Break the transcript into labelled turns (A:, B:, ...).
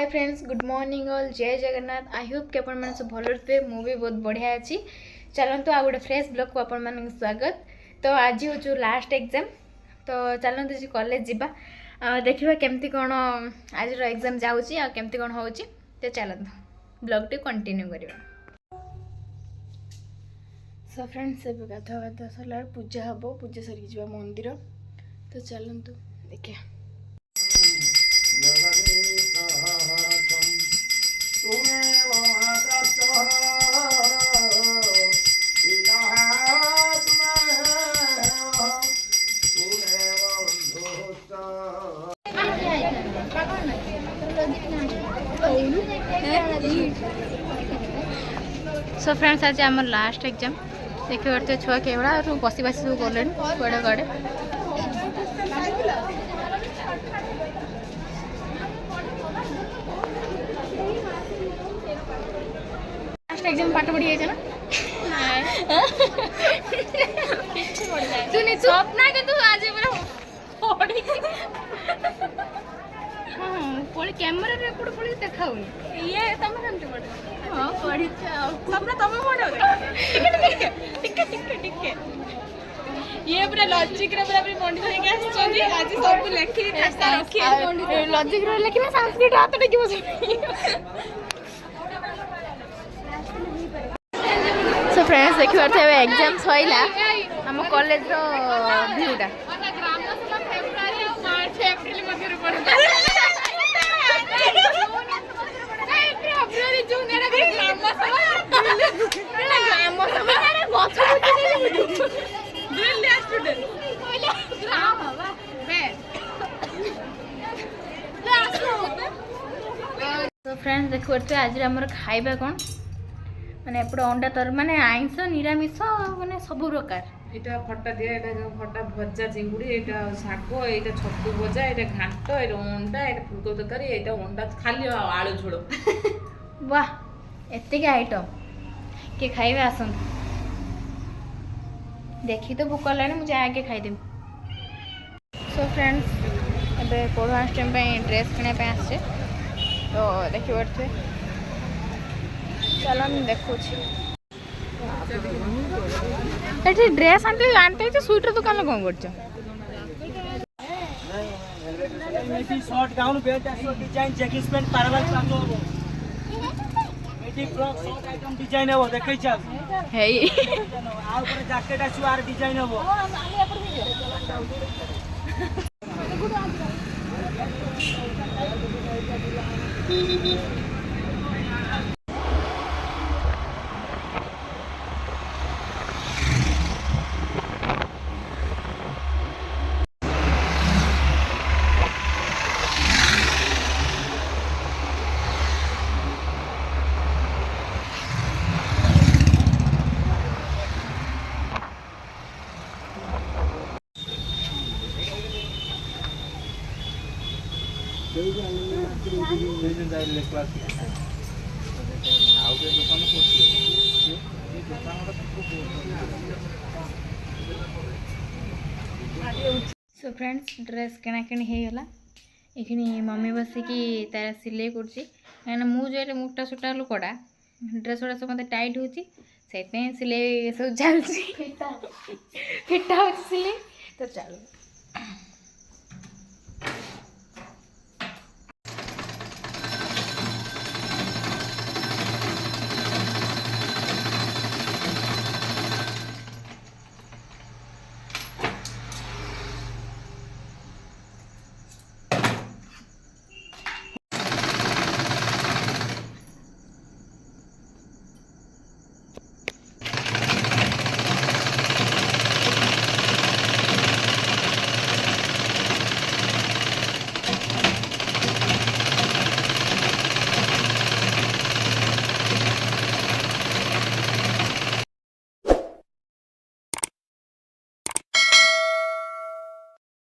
A: Hi friends good morning all जय Jagannath I hope कि अपन मैंने सब भल थे मु भी बहुत बढ़िया अच्छी चलतु आ गोटे फ्रेश ब्लॉग को अपन मान स्वागत। तो आज हूँ लास्ट एग्जाम तो चलतु जी कॉलेज जावा देखा केमती कौन आज एग्जाम जाऊँगी आ केमती कौन हो तो चलतु ब्लॉग टी कंटिन्यू करवा। सो फ्रेंड्स ए गाधा गाधा सरला पूजा हम पूजा सरी जा मंदिर तो चलतु देखिए। सो फ्रेंड्स आज आम लास्ट एग्जाम देखिए करते छुआ केवड़ा बसी बसी सब गले कड़े कड़े लास्ट एग्जाम पाठ पढ़ी है ना तू नहीं स्वप्ना के तू आज पढ़ी पढ़ी कैमरा रे पढ़ पढ़ी देखाउनी ये तमे केमते पढ़ हां पढ़ी स्वप्ना तमे पढ़ो टिके टिके टिके ये पूरा लॉजिक रे पूरा पंडित के आछी आज सब लेखी खाता रखी लॉजिक रे लेखी ना संस्कृत हाथ टिके बस। सो फ्रेंड्स देखि परथे एग्जाम सइला हम कॉलेज रो व्यूटा फेब्रुआरी और मार्च अप्रैल मध्ये रे पड़ता फेब्रुआरी जून एरा ग्राम सभा अरे गछ बुझी दिल्ली स्टूडेंट ग्राम हवा बे तो फ्रेंड्स देखो परथे आज हमर खाइबा कोन माने एपड़ अंडा तर माने आइंस निरामिष माने सब प्रकार
B: এটা খটা দিয়ে এটা খটা ভজা চিংড়ি এটা শাগ এটা ছতু ভজা এটা ঘান্ট এটা অন্ডা এটা ফুলকো তরকারি এটা অন্ডা খালি আলু ঝোল
A: वाह एते के आइटम के खाइबे आसन देखी तो भूख लानी मुझे आगे खाई देबी। सो फ्रेंड्स एबे पढ़वास टाइम पे ड्रेस किने पे आछे तो देखि परथे चलन देखु छी एठी ड्रेस आनते आनते जे स्वेटर दुकान में कोन करछ
C: मेटी शॉर्ट गाउन बेल्ट आसो डिजाइन जैकेट पैंट पारवाल पातो मेटी फ्रॉक शॉर्ट आइटम डिजाइन हो देखै छ
A: हे
C: आ ऊपर जैकेट आसो आर डिजाइन हो
A: सो फ्रेंड्स ड्रेस किना किणी हो गला ये मम्मी बसिकी तार सिलाई करें मुझे मुटा सुटा लोकटा ड्रेस गुड़ा सब मतलब टाइट हो सिलाई सब चलती फिटा हो सिलाई तो चलो